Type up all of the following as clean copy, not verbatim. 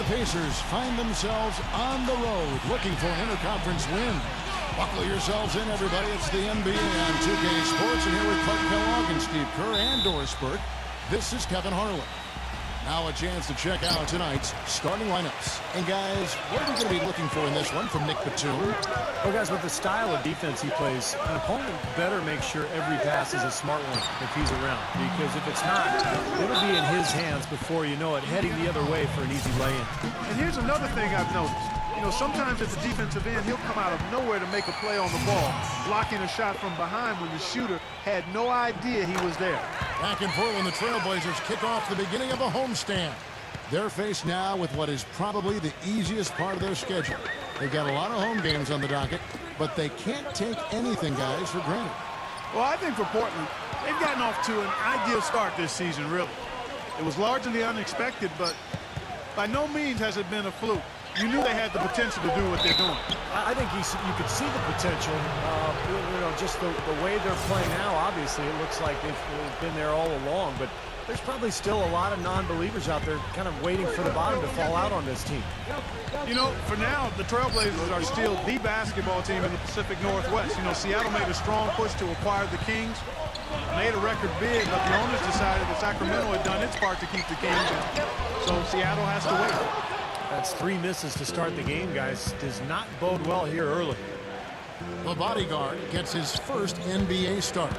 the Pacers find themselves on the road looking for an interconference win. Buckle yourselves in, everybody. It's the NBA on 2K Sports, and here with Clark Kellogg and Steve Kerr and Doris Burke. This is Kevin Harlan. Now a chance to check out tonight's starting lineups. And guys, what are we going to be looking for in this one from Nick Batum? Well, guys, with the style of defense he plays, an opponent better make sure every pass is a smart one if he's around. Because if it's not, it'll be in his hands before you know it, heading the other way for an easy lay-in. And here's another thing I've noticed. You know, sometimes at the defensive end, he'll come out of nowhere to make a play on the ball, blocking a shot from behind when the shooter had no idea he was there. Back in Portland, the Trailblazers kick off the beginning of a homestand. They're faced now with what is probably the easiest part of their schedule. They've got a lot of home games on the docket, but they can't take anything, guys, for granted. Well, I think for Portland, they've gotten off to an ideal start this season, really. It was largely unexpected, but by no means has it been a fluke. You knew they had the potential to do what they're doing. I think you could see the potential. Just the way they're playing now, obviously, it looks like they've been there all along. But there's probably still a lot of non-believers out there kind of waiting for the bottom to fall out on this team. You know, for now, the Trailblazers are still the basketball team in the Pacific Northwest. You know, Seattle made a strong push to acquire the Kings, made a record bid, but the owners decided that Sacramento had done its part to keep the Kings, so Seattle has to wait. That's 3 misses to start the game, guys. Does not bode well here early. The bodyguard gets his first NBA start.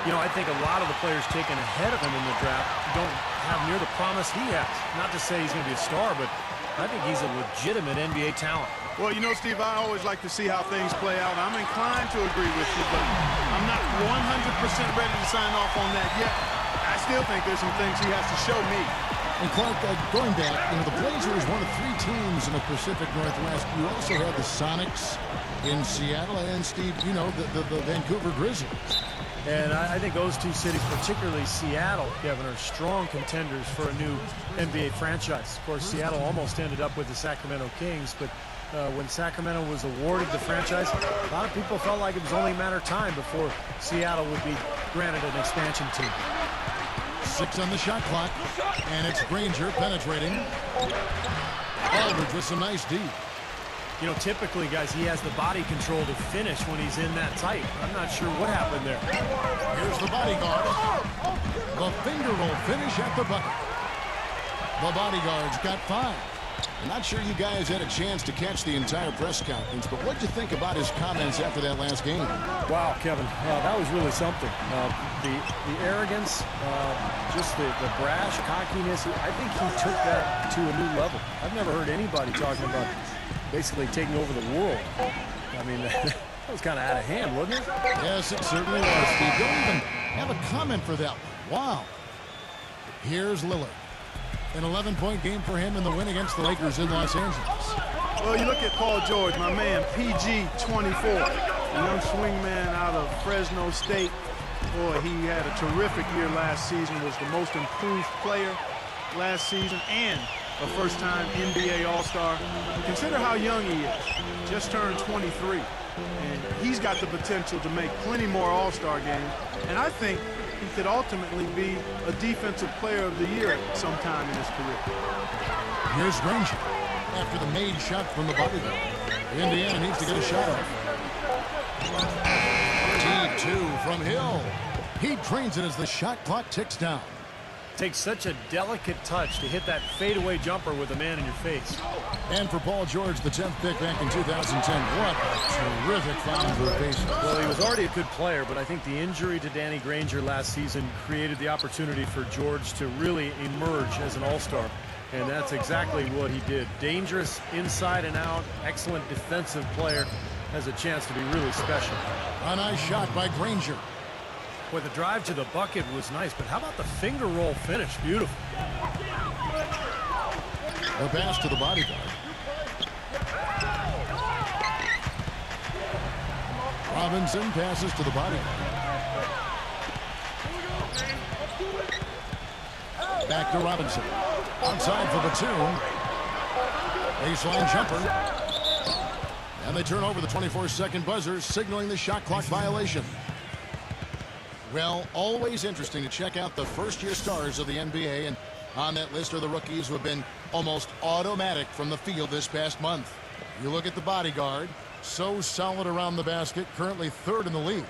You know, I think a lot of the players taken ahead of him in the draft don't have near the promise he has. Not to say he's going to be a star, but I think he's a legitimate NBA talent. Well, you know, Steve, I always like to see how things play out. I'm inclined to agree with you, but I'm not 100% ready to sign off on that yet. I still think there's some things he has to show me. And Clark, going back, the Blazers one of 3 teams in the Pacific Northwest. You also had the Sonics in Seattle, and Steve, the Vancouver Grizzlies. And I think those 2 cities, particularly Seattle, Kevin, are strong contenders for a new NBA franchise. Of course, Seattle almost ended up with the Sacramento Kings, but when Sacramento was awarded the franchise, a lot of people felt like it was only a matter of time before Seattle would be granted an expansion team. 6 on the shot clock, and it's Granger penetrating. Aldridge with some nice D. You know, typically, guys, he has the body control to finish when he's in that tight. I'm not sure what happened there. Here's the bodyguard. The finger roll finish at the bucket. The bodyguard's got 5. I'm not sure you guys had a chance to catch the entire press conference, but what'd you think about his comments after that last game? Wow, Kevin, that was really something. The arrogance, just the brash cockiness, I think he took that to a new level. I've never heard anybody talking about basically taking over the world. I mean, that was kind of out of hand, wasn't it? Yes, it certainly was, Steve. Don't even have a comment for that one. Wow. Here's Lillard. An 11-point game for him in the win against the Lakers in Los Angeles. Well, you look at Paul George, my man, PG-24, a young swingman out of Fresno State. Boy, he had a terrific year last season, was the most improved player last season, and a first-time NBA All-Star. Consider how young he is. Just turned 23. And he's got the potential to make plenty more All-Star games. And I think he could ultimately be a Defensive Player of the Year sometime in his career. Here's Granger. After the made shot from the bodyguard, Indiana needs to get a shot off. T2 from Hill. He drains it as the shot clock ticks down. Takes such a delicate touch to hit that fadeaway jumper with a man in your face. And for Paul George, the 10th pick back in 2010. What a terrific find for the Pacers. Well, he was already a good player, but I think the injury to Danny Granger last season created the opportunity for George to really emerge as an all-star. And that's exactly what he did. Dangerous inside and out, excellent defensive player, has a chance to be really special. A nice shot by Granger. Boy, the drive to the bucket was nice, but how about the finger roll finish? Beautiful. The pass to the bodyguard. Robinson passes to the bodyguard. Back to Robinson. Outside for Batum. Baseline jumper. And they turn over the 24-second buzzer, signaling the shot clock violation. Well, always interesting to check out the first-year stars of the NBA, and on that list are the rookies who have been almost automatic from the field this past month. You look at the bodyguard, so solid around the basket, currently 3rd in the league.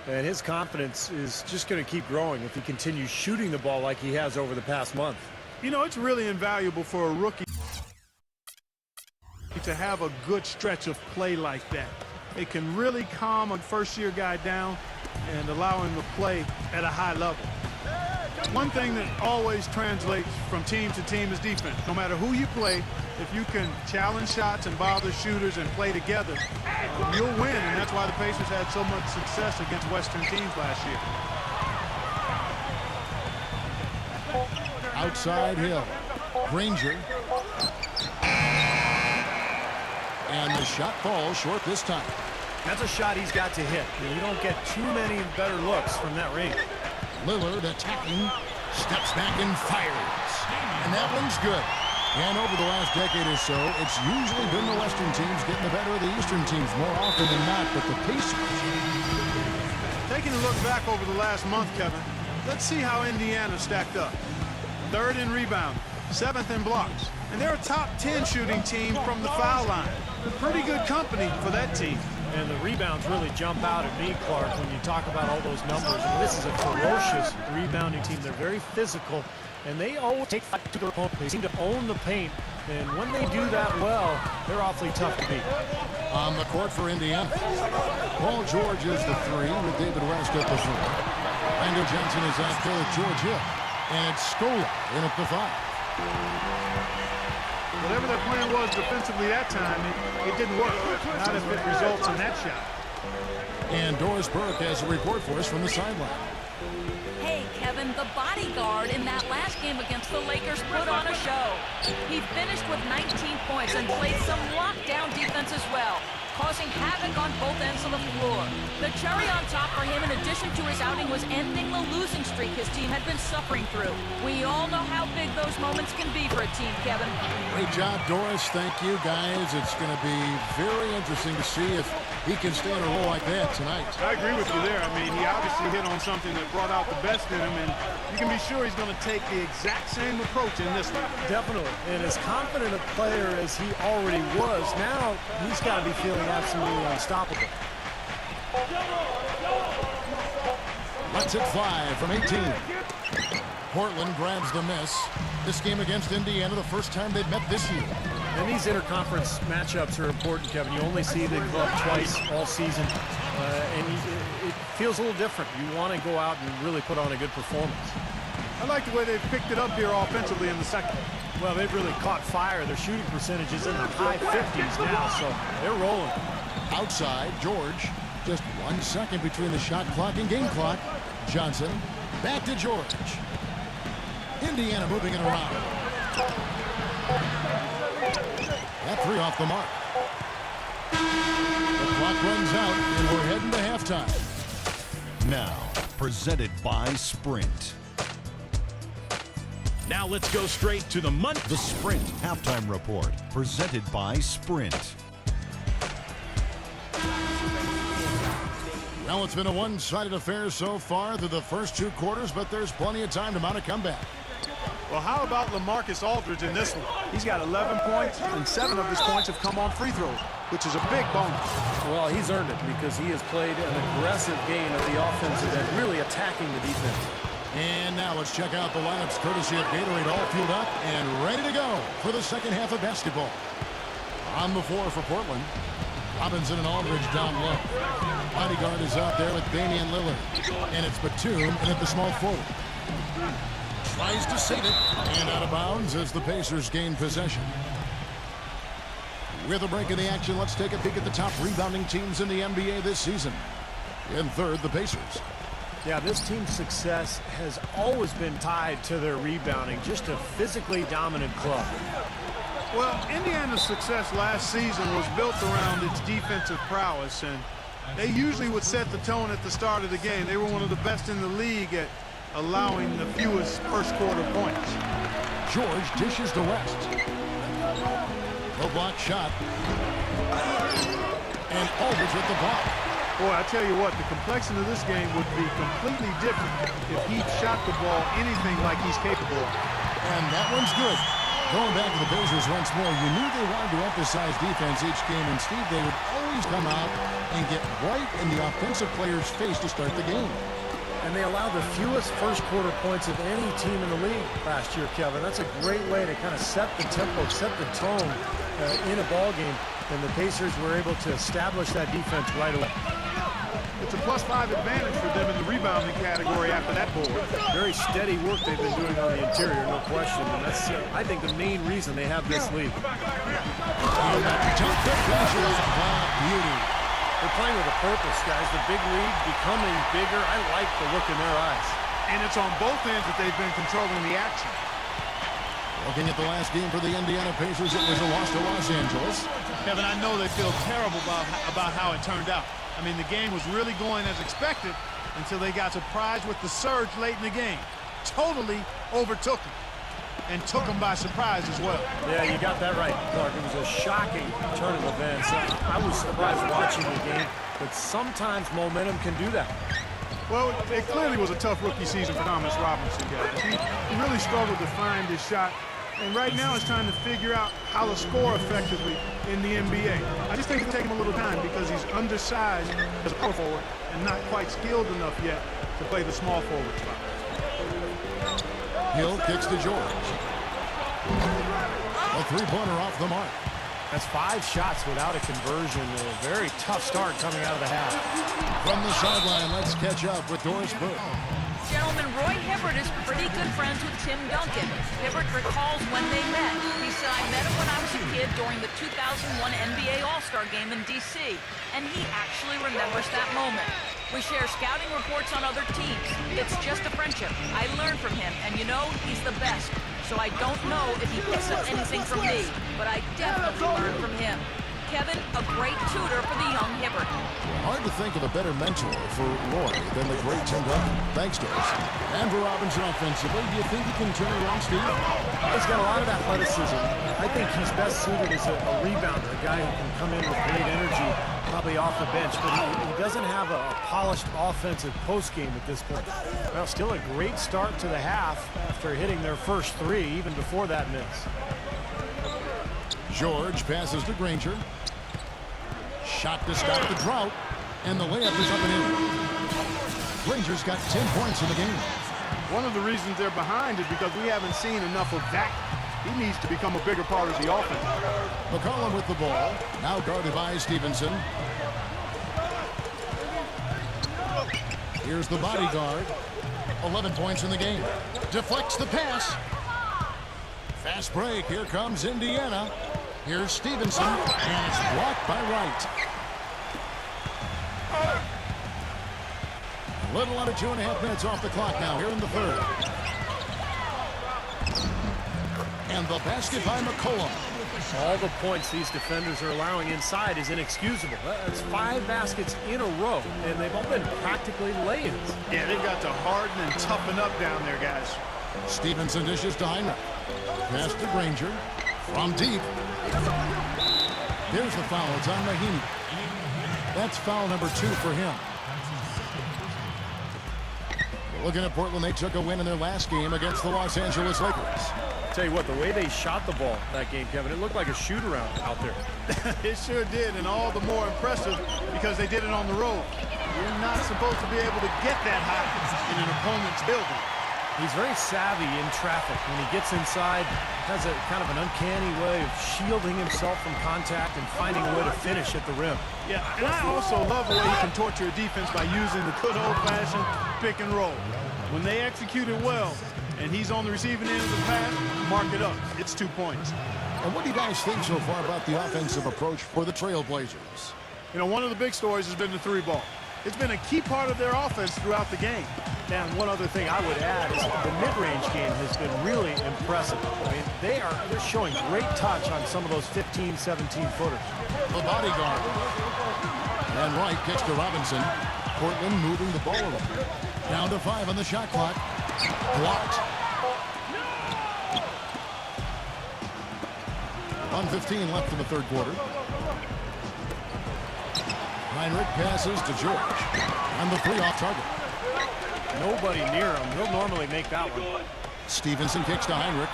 And his confidence is just going to keep growing if he continues shooting the ball like he has over the past month. You know, it's really invaluable for a rookie to have a good stretch of play like that. It can really calm a first-year guy down and allow him to play at a high level. One thing that always translates from team to team is defense. No matter who you play, if you can challenge shots and bother shooters and play together, you'll win, and that's why the Pacers had so much success against Western teams last year. Outside Hill. Granger. And the shot falls short this time. That's a shot he's got to hit. You don't get too many better looks from that range. Lillard attacking, steps back and fires. And that one's good. And over the last decade or so, it's usually been the Western teams getting the better of the Eastern teams more often than not, but the Pacers. Taking a look back over the last month, Kevin, let's see how Indiana stacked up. 3rd in rebound, 7th in blocks, and they're a top 10 shooting team from the foul line. Pretty good company for that team. And the rebounds really jump out at me, Clark, when you talk about all those numbers. And this is a ferocious rebounding team. They're very physical, and they always take fight to their opponent. They seem to own the paint, and when they do that well, they're awfully tough to beat. On the court for Indiana, Paul George is the 3 with David West at the 4. Randall Johnson is out there with George Hill, and it's Scola in at the 5. Whatever their plan was defensively that time, it didn't work. Not if it results in that shot. And Doris Burke has a report for us from the sideline. Hey, Kevin, the bodyguard in that last game against the Lakers put on a show. He finished with 19 points and played some lockdown defense as well, causing havoc on both ends of the floor. The cherry on top for him, in addition to his outing, was ending the losing streak his team had been suffering through. We all know how big those moments can be for a team, Kevin. Great job, Doris. Thank you, guys. It's going to be very interesting to see if he can stay in a role like that tonight. I agree with you there. I mean, he obviously hit on something that brought out the best in him, and you can be sure he's going to take the exact same approach in this one. Definitely. And as confident a player as he already was, now he's got to be feeling absolutely unstoppable. Lets it fly from 18. Portland grabs the miss. This game against Indiana, the first time they've met this year. And these interconference matchups are important, Kevin. You only see the club twice all season, and it feels a little different. You want to go out and really put on a good performance. I like the way they've picked it up here offensively in the second. Well, they've really caught fire. Their shooting percentage is in the high 50s now, so they're rolling. Outside, George. Just 1 second between the shot clock and game clock. Johnson, back to George. Indiana moving it around. That 3 off the mark. The clock runs out, and we're heading to halftime. Now, presented by Sprint. Now let's go straight to the month. The Sprint Halftime Report, presented by Sprint. Well, it's been a one-sided affair so far through the first 2 quarters, but there's plenty of time to mount a comeback. Well, how about LaMarcus Aldridge in this one? He's got 11 points, and 7 of his points have come on free throws, which is a big bonus. Well, he's earned it because he has played an aggressive game of the offensive end, really attacking the defense. And now let's check out the lineups courtesy of Gatorade, all fueled up and ready to go for the second half of basketball. On the floor for Portland, Robinson and Aldridge down low. Bodyguard is out there with Damian Lillard. And it's Batum in at the small forward. Tries to save it, and out of bounds as the Pacers gain possession. With a break in the action, let's take a peek at the top rebounding teams in the NBA this season. In third, the Pacers. Yeah, this team's success has always been tied to their rebounding, just a physically dominant club. Well, Indiana's success last season was built around its defensive prowess, and they usually would set the tone at the start of the game. They were one of the best in the league at allowing the fewest first quarter points. George dishes to West. No block shot. And Aldridge with the block. Boy, I tell you what, the complexion of this game would be completely different if he shot the ball anything like he's capable of. And that one's good. Going back to the Pacers once more, you knew they wanted to emphasize defense each game, and Steve, they would always come out and get right in the offensive player's face to start the game. And they allowed the fewest first quarter points of any team in the league last year, Kevin. That's a great way to kind of set the tempo, set the tone in a ball game. And the Pacers were able to establish that defense right away. It's a +5 advantage for them in the rebounding category after that board. Very steady work they've been doing on the interior, no question. And that's, I think, the main reason they have this lead. Beauty. They're playing with a purpose, guys. The big lead becoming bigger. I like the look in their eyes. And it's on both ends that they've been controlling the action. Looking at the last game for the Indiana Pacers, it was a loss to Los Angeles. Kevin, I know they feel terrible about how it turned out. I mean, the game was really going as expected until they got surprised with the surge late in the game. Totally overtook them and took them by surprise as well. Yeah, you got that right, Clark. It was a shocking turn of events. I was surprised watching the game, but sometimes momentum can do that. Well, it clearly was a tough rookie season for Thomas Robinson, guys. He really struggled to find his shot. And right now it's time to figure out how to score effectively in the NBA. I just think it'll take him a little time because he's undersized as a power forward and not quite skilled enough yet to play the small forward spot. Hill kicks to George. A three-pointer off the mark. That's 5 shots without a conversion. A very tough start coming out of the half. From the sideline, let's catch up with Doris Burke. Gentlemen, Roy Hibbert is pretty good friends with Tim Duncan. Hibbert recalls when they met. He said, I met him when I was a kid during the 2001 NBA All-Star Game in D.C., and he actually remembers that moment. We share scouting reports on other teams. It's just a friendship. I learned from him, and you know, he's the best. So I don't know if he picks up anything from me, but I definitely learned from him. Kevin, a great tutor for the young Hibbert. Hard to think of a better mentor for Roy than the great Tim Duncan. Thanks, Doris. And for Robinson offensively, do you think he can turn it on, Steve? He's got a lot of athleticism. I think he's best suited as a rebounder, a guy who can come in with great energy, probably off the bench, but he doesn't have a polished offensive postgame at this point. Well, still a great start to the half after hitting their first 3, even before that miss. George passes to Granger. Shot to stop the drought, and the layup is up and in. Granger's got 10 points in the game. One of the reasons they're behind is because we haven't seen enough of that. He needs to become a bigger part of the offense. McCollum with the ball, now guarded by Stevenson. Here's the bodyguard. 11 points in the game. Deflects the pass. Fast break. Here comes Indiana. Here's Stevenson, and it's blocked by Wright. A little under 2.5 minutes off the clock now here in the third. And the basket by McCollum. All the points these defenders are allowing inside is inexcusable. That's 5 baskets in a row, and they've all been practically lay-ins. Yeah, they've got to harden and toughen up down there, guys. Stevenson dishes to Heinrich. Pass to Granger. From deep. Here's the foul. It's on Mahinmi. That's foul number 2 for him. Looking at Portland, they took a win in their last game against the Los Angeles Lakers. Tell you what, the way they shot the ball that game, Kevin, it looked like a shoot-around out there. It sure did, and all the more impressive because they did it on the road. You're not supposed to be able to get that high in an opponent's building. He's very savvy in traffic. When he gets inside, has a kind of an uncanny way of shielding himself from contact and finding a way to finish at the rim. Yeah, and I also love the way he can torture a defense by using the good old-fashioned pick and roll. When they execute it well, and he's on the receiving end of the pass, mark it up. It's 2 points. And what do you guys think so far about the offensive approach for the Trailblazers? You know, one of the big stories has been the 3-ball. It's been a key part of their offense throughout the game. And one other thing I would add is the mid-range game has been really impressive. I mean, they're showing great touch on some of those 15, 17-footers. The bodyguard. And Wright kicks to Robinson. Portland moving the ball around. Down to 5 on the shot clock. Blocked. 1:15 left in the third quarter. Heinrich passes to George. And the 3 off target. Nobody near him. He'll normally make that one. Stevenson kicks to Heinrich.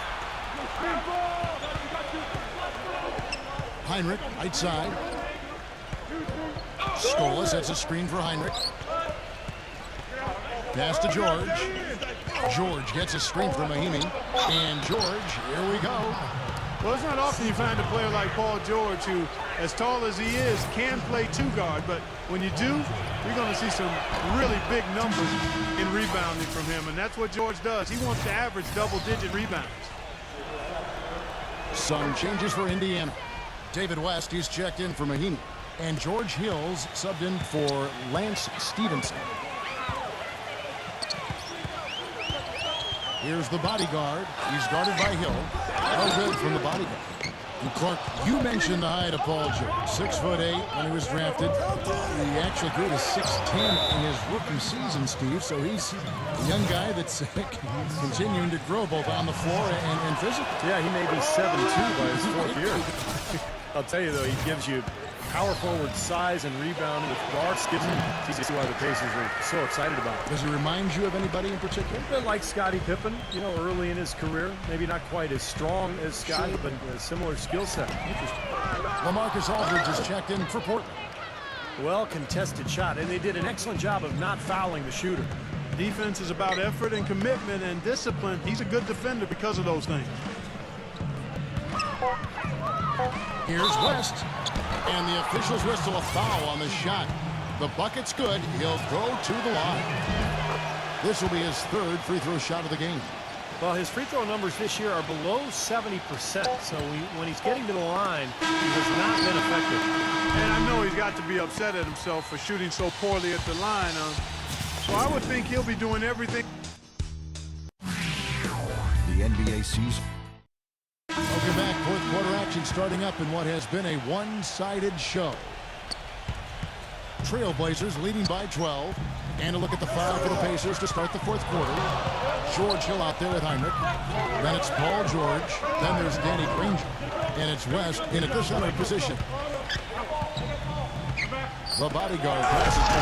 Heinrich, right side. Scola sets a screen for Heinrich. Pass to George. George gets a screen for Mahimi. And George, here we go. Well, it's not often you find a player like Paul George who, as tall as he is, can play two guard. But when you do, you're going to see some really big numbers in rebounding from him. And that's what George does. He wants to average double-digit rebounds. Some changes for Indiana. David West, he's checked in for Mahimi. And George Hills subbed in for Lance Stevenson. Here's the bodyguard. He's guarded by Hill. No good from the bodyguard. And Clark, you mentioned the height of Paul George. 6'8" when he was drafted. He actually grew to 6'10" in his rookie season, Steve. So he's a young guy that's continuing to grow both on the floor and physically. Yeah, he may be 7'2" by his fourth year. I'll tell you, though, he gives you power forward size and rebounding with guard skills. You see why the Pacers are so excited about it. Does he remind you of anybody in particular? A bit like Scottie Pippen, you know, early in his career. Maybe not quite as strong as Scottie, but a similar skill set. Interesting. LaMarcus Aldridge is checked in for Portland. Well contested shot, and they did an excellent job of not fouling the shooter. Defense is about effort and commitment and discipline. He's a good defender because of those things. Here's West. And the officials whistle a foul on the shot. The bucket's good. He'll go to the line. This will be his third free throw shot of the game. Well, his free throw numbers this year are below 70%. So when he's getting to the line, he has not been effective. And I know he's got to be upset at himself for shooting so poorly at the line. So I would think he'll be doing everything. The NBA season. Welcome back. Fourth quarter action starting up in what has been a one-sided show. Trailblazers leading by 12. And a look at the foul for the Pacers to start the fourth quarter. George Hill out there with Heinrich. Then it's Paul George. Then there's Danny Granger. And it's West in a center position. The bodyguard passes to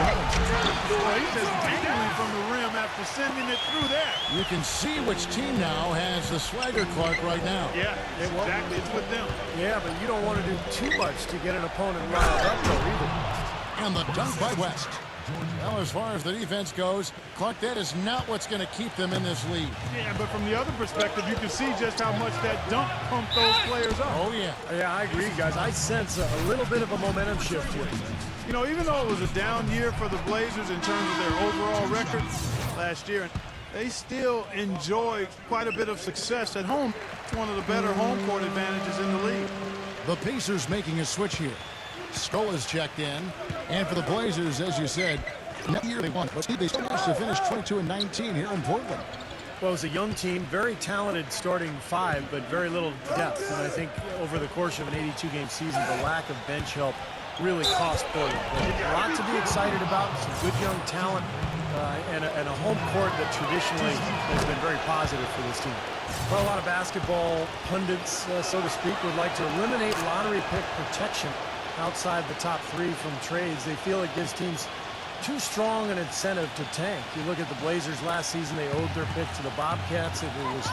Boy, he's just dangling from the rim after sending it through there. You can see which team now has the swagger, Clark, right now. Yeah, exactly. It's with them. Yeah, but you don't want to do too much to get an opponent riled up, though, either. And the dunk by West. Well, as far as the defense goes, Clark, that is not what's going to keep them in this lead. Yeah, but from the other perspective, you can see just how much that dunk pumped those players up. Oh, yeah. Yeah, I agree, guys. I sense a little bit of a momentum shift here. You know, even though it was a down year for the Blazers in terms of their overall record last year, they still enjoy quite a bit of success at home. It's one of the better home court advantages in the league. The Pacers making a switch here. Scola's checked in. And for the Blazers, as you said, that year they won. But Steve, they still managed to finish 22-19 here in Portland. Well, it's a young team, very talented starting five, but very little depth. And I think over the course of an 82-game season, the lack of bench help really cost Portland. A lot to be excited about, some good young talent, and a home court that traditionally has been very positive for this team. Well, a lot of basketball pundits, so to speak, would like to eliminate lottery pick protection outside the top three from trades. They feel it gives teams too strong an incentive to tank. You look at the Blazers last season, they owed their pick to the Bobcats. It was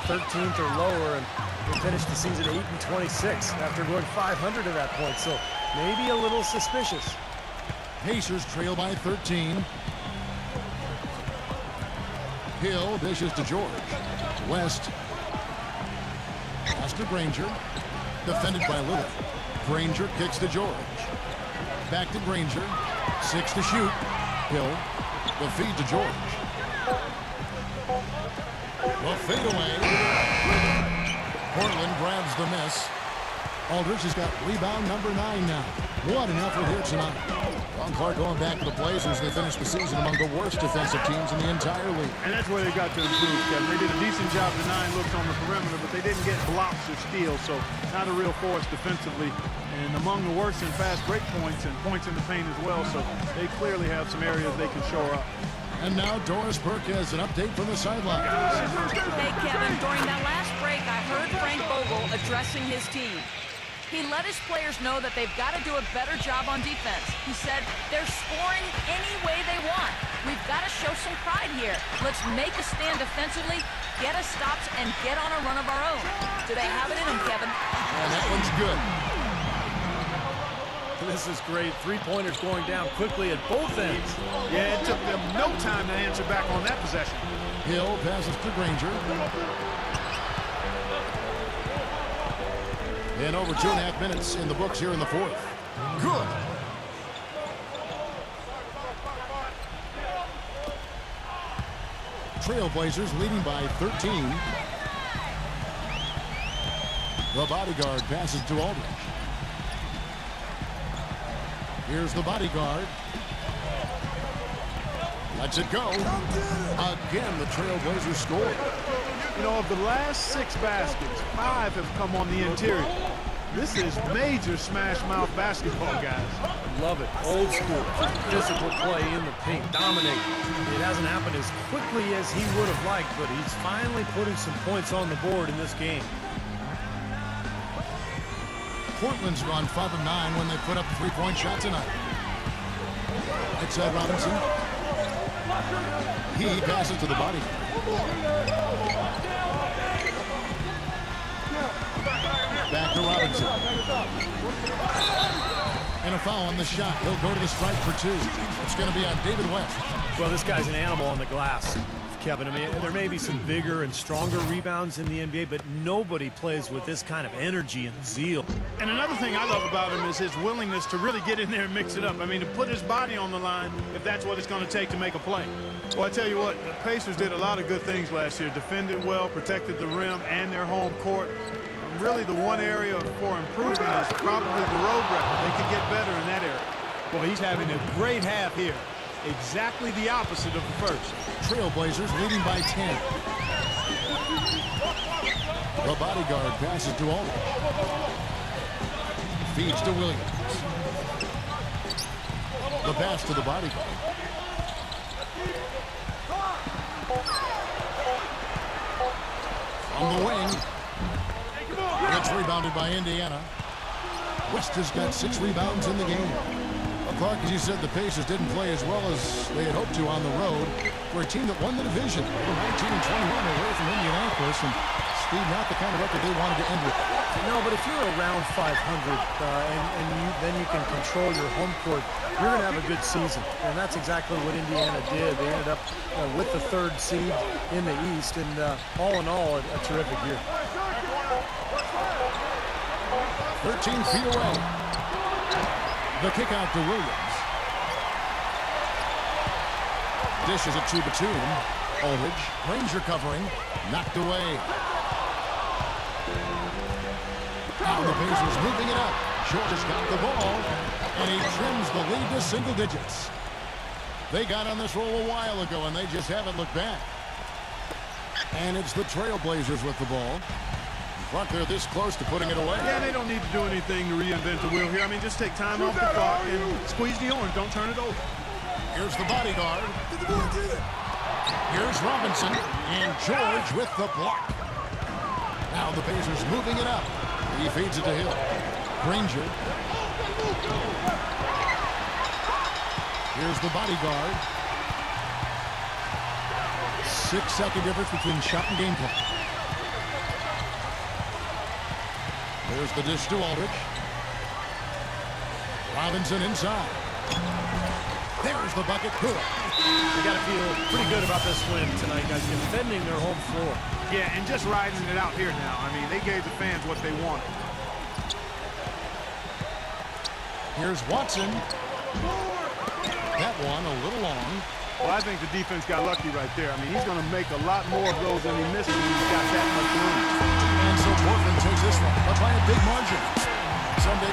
13th or lower, and they finished the season 8-26 after going 500 at that point. So maybe a little suspicious. Pacers trail by 13. Hill dishes to George. West. Pass to Granger. Defended by Lillard. Granger kicks to George. Back to Granger. 6 to shoot. Hill. The feed to George. The fade away. Portland grabs the miss. Aldridge has got rebound number 9 now. What an effort here tonight. Ron Clark going back to the Blazers. They finished the season among the worst defensive teams in the entire league. And that's where they got to improve, Kevin. They did a decent job of denying looks on the perimeter, but they didn't get blocks or steals, so not a real force defensively. And among the worst in fast break points and points in the paint as well, so they clearly have some areas they can shore up. And now Doris Burke has an update from the sideline. Hey, Kevin, during that last break, I heard Frank Vogel addressing his team. He let his players know that they've got to do a better job on defense. He said, they're scoring any way they want. We've got to show show some pride here. Let's make a stand defensively, get us stops, and get on a run of our own. Do they have it in them, Kevin? And that one's good. This is great. Three-pointers going down quickly at both ends. Yeah, it took them no time to answer back on that possession. Hill passes to Granger. And over 2.5 minutes in the books here in the fourth. Good. Trailblazers leading by 13. The bodyguard passes to Aldridge. Here's the bodyguard. Lets it go. Again, the Trailblazers score. You know, of the last 6 baskets, 5 have come on the interior. This is major smash-mouth basketball, guys. Love it. Old school. Physical play in the paint. Dominate. It hasn't happened as quickly as he would have liked, but he's finally putting some points on the board in this game. Portland's gone 5 of 9 when they put up a 3-point shot tonight. Right side Robinson. He passes to the body. Back to Robinson. And a foul on the shot. He'll go to the strike for 2. It's going to be on David West. Well, this guy's an animal on the glass, Kevin. I mean, there may be some bigger and stronger rebounds in the NBA, but nobody plays with this kind of energy and zeal. And another thing I love about him is his willingness to really get in there and mix it up. I mean, to put his body on the line if that's what it's going to take to make a play. Well, I tell you what, the Pacers did a lot of good things last year. Defended well, protected the rim and their home court. Really, the one area for improvement is probably the road record. They could get better in that area. Well, he's having a great half here. Exactly the opposite of the first. Trailblazers leading by 10. The bodyguard passes to Aldridge. Feeds to Williams. The pass to the bodyguard. From the wing. It's rebounded by Indiana. West has got 6 rebounds in the game. Well, Clark, as you said, the Pacers didn't play as well as they had hoped to on the road for a team that won the division. They were 19-21 away from Indianapolis, and Steve, not the kind of record they wanted to end with. No, but if you're around 500 then you can control your home court, you're going to have a good season. And that's exactly what Indiana did. They ended up with the 3rd seed in the East, and all in all, a terrific year. 13 feet away. The kick out to Williams. Dishes it to Batum. Aldridge. Ranger covering. Knocked away. Now the Pacers moving it up. Short has got the ball. And he trims the lead to single digits. They got on this roll a while ago, and they just haven't looked back. And it's the Trailblazers with the ball. Clark, they're this close to putting it away. Yeah, they don't need to do anything to reinvent the wheel here. I mean, just take time off the clock and squeeze the orange. Don't turn it over. Here's the bodyguard. Here's Robinson. And George with the block. Now the Pacers moving it up. He feeds it to Hill. Granger. Here's the bodyguard. 6-second difference between shot and game clock. There's the dish to Aldridge. Robinson inside. There's the bucket. Good. They got to feel pretty good about this win tonight, guys. Defending their home floor. Yeah, and just riding it out here now. I mean, they gave the fans what they wanted. Here's Watson. That one a little long. Well, I think the defense got lucky right there. I mean, he's going to make a lot more of those than he missed when he's got that much room. And so Portland takes this one, but by a big margin. Sunday.